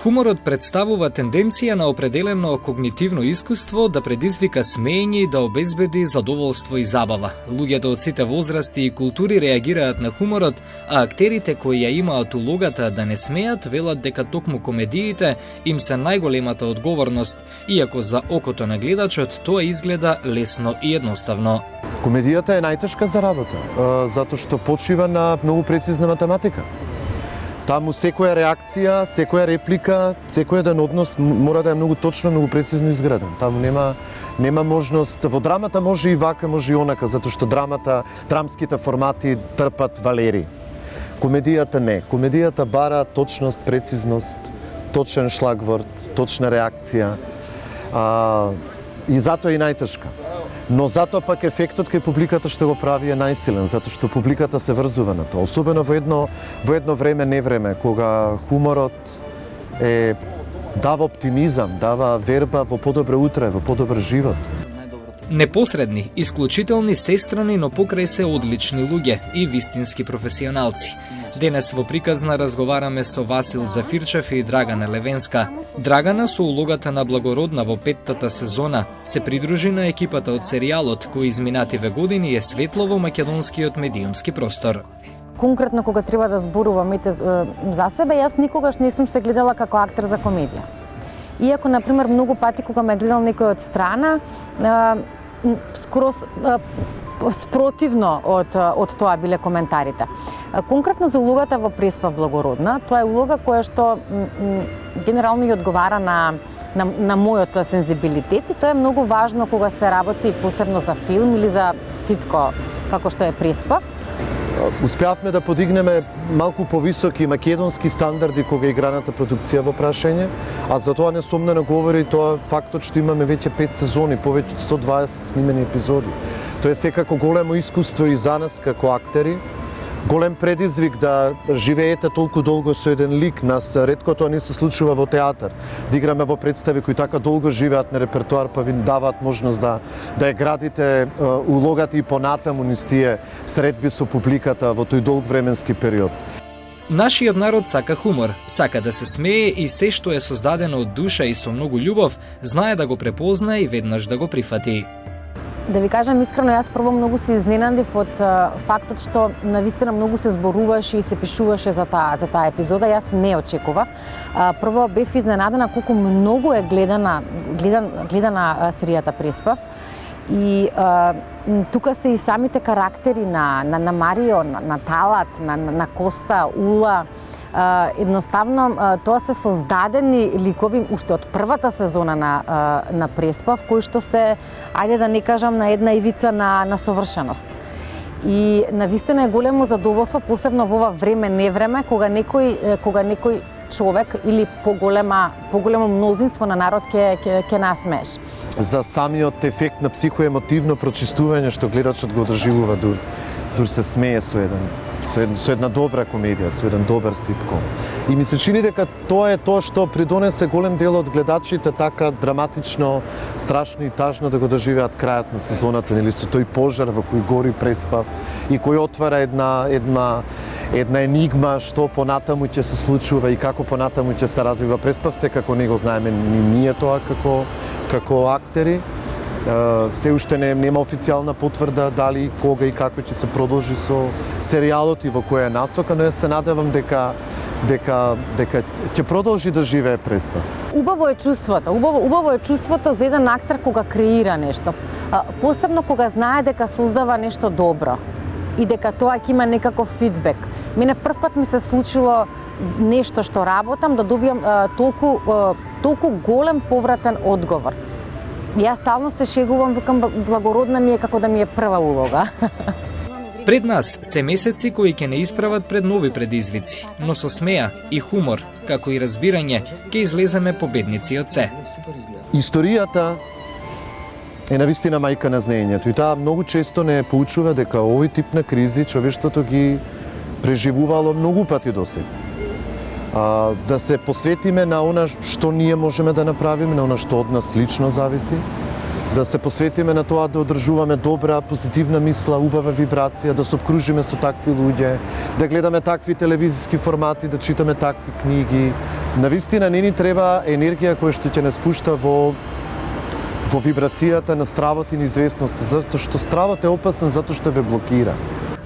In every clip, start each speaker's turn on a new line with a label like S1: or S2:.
S1: Хуморот представува тенденција на определено когнитивно искуство да предизвика смеење и да обезбеди задоволство и забава. Луѓето од сите возрасти и култури реагираат на хуморот, а актерите кои ја имаат улогата да не смеат велат дека токму комедиите им се најголемата одговорност, иако за окото на гледачот тоа изгледа лесно и едноставно.
S2: Комедијата е најтешка за работа, затоа што почива на многу прецизна математика. Таму секоја реакција, секоја реплика, секој еден однос мора да е многу точно, многу прецизно изграден. Таму нема можност. Во драмата може и вака, може и онака, затоа што драмските формати трпат валери. Комедијата не. Комедијата бара точност, прецизност, точен шлагворд, точна реакција. И затоа е и најтешка. Но затоа пак ефектот кај публиката што го прави е најсилен, затоа што публиката се врзува на тоа. Особено во едно време, не време, кога хуморот дава оптимизам, дава верба во подобро утре, во подобар живот.
S1: Непосредни, исклучителни, сестрани, но покрај се одлични луѓе и вистински професионалци. Денес во приказна разговараме со Васил Зафирчев и Драгана Левенска. Драгана со улогата на Благородна во 5-тата сезона се придружи на екипата од серијалот кој изминативе години е светло во македонскиот медиумски простор.
S3: Конкретно кога треба да зборувам за себе, јас никогаш не сум се гледала како актер за комедија. Иако, например, многу пати кога ме гледал некој од страна, скоро спротивно од тоа биле коментарите. Конкретно за улогата во Преспав Благородна, тоа е улога која што генерално ја одговара на мојот сензибилитет и тоа е многу важно кога се работи посебно за филм или за ситко како што е Преспав.
S2: Успеавме да подигнеме малку повисоки македонски стандарди кога играната продукција во прашање, а за тоа несомнено говори и тоа фактот што имаме веќе 5 сезони, повеќе од 120 снимени епизоди. Тоа е секако големо искуство и за нас како актери, голем предизвик да живеете толку долго со еден лик. Нас ретко тоа не се случува во театар. Да играме во представи кои така долго живеат на репертоар, па ви даваат можност да ја градите улогата и понатаму низ тие средби со публиката во тој долг временски период.
S1: Нашиот народ сака хумор, сака да се смее и се што е создадено од душа и со многу љубов, знае да го препозна и веднаш да го прифати.
S3: Да ви кажам искрено, јас прво многу се изненадив од фактот што навистина многу се зборуваше и се пишуваше за таа епизода. Јас не очекував. Прво бев изненадена колку многу е гледана серијата Преспав. И тука се и самите карактери на Марио, на Талат, на Коста, Ула. Едноставно, тоа се создадени ликови уште од првата сезона на Преспав, кои што се, ајде да не кажам, на една ивица на совршеност. И навистина е големо задоволство, посебно во ова време, кога некој човек или поголемо мнозинство на народ ќе насмееш.
S2: За самиот ефект на психоемотивно прочистување што гледачот го доживува, дур се смее со една добра комедија, со еден добар ситком. И ми се чини дека тоа е тоа што придонесе голем дел од гледачите така драматично, страшно и тажно да го доживеат крајот на сезоната, нели со тој пожар во кој гори Преспав и кој отвара една енигма што понатаму ќе се случува и како понатаму ќе се развива Преспав, секако не го знаеме ни ние тоа како актери. Се уште нема официјална потврда дали, кога и како ќе се продолжи со серијалот и во која насока, но јас се надевам дека ќе продолжи да живее Преспав.
S3: Убаво е чувството. Убаво е чувството за еден актер кога креира нешто. Посебно кога знае дека создава нешто добро и дека тоа ќе има некаков фидбек. Мене прв пат ми се случило нешто што работам да добијам толку голем повратен одговор. Јас стално се шегувам, викам Благородна ми е како да ми е прва улога.
S1: Пред нас се месеци кои ќе не исправат пред нови предизвици, но со смеа и хумор, како и разбирање, ќе излеземе победници од се.
S2: Историјата е навистина мајка на знаењето и таа многу често не поучува дека овој тип на кризи човештвото ги преживувало многу пати досега. Да се посветиме на она што ние можеме да направиме, на она што од нас лично зависи, да се посветиме на тоа да одржуваме добра, позитивна мисла, убава вибрација, да се обкружиме со такви луѓе, да гледаме такви телевизиски формати, да читаме такви книги, Навистина не ни треба енергија која што ќе не спушта во вибрацијата на стравот и неизвестност, затоа што стравот е опасен затоа што ве блокира.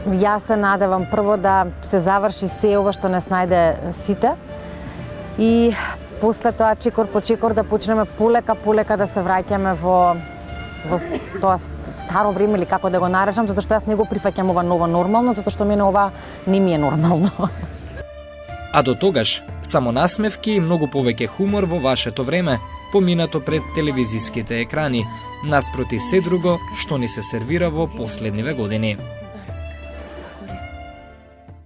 S3: Јас се надевам прво да се заврши се ова што не снајде сите и после тоа чекор по чекор да почнеме полека да се враќаме во тоа старо време или како да го наречам, затоа што јас не го прифаќам ова ново нормално, затоа што мене ова не ми е нормално.
S1: А до тогаш, само насмевки и многу повеќе хумор во вашето време, поминато пред телевизиските екрани, наспроти се друго што ни се сервира во последниве години.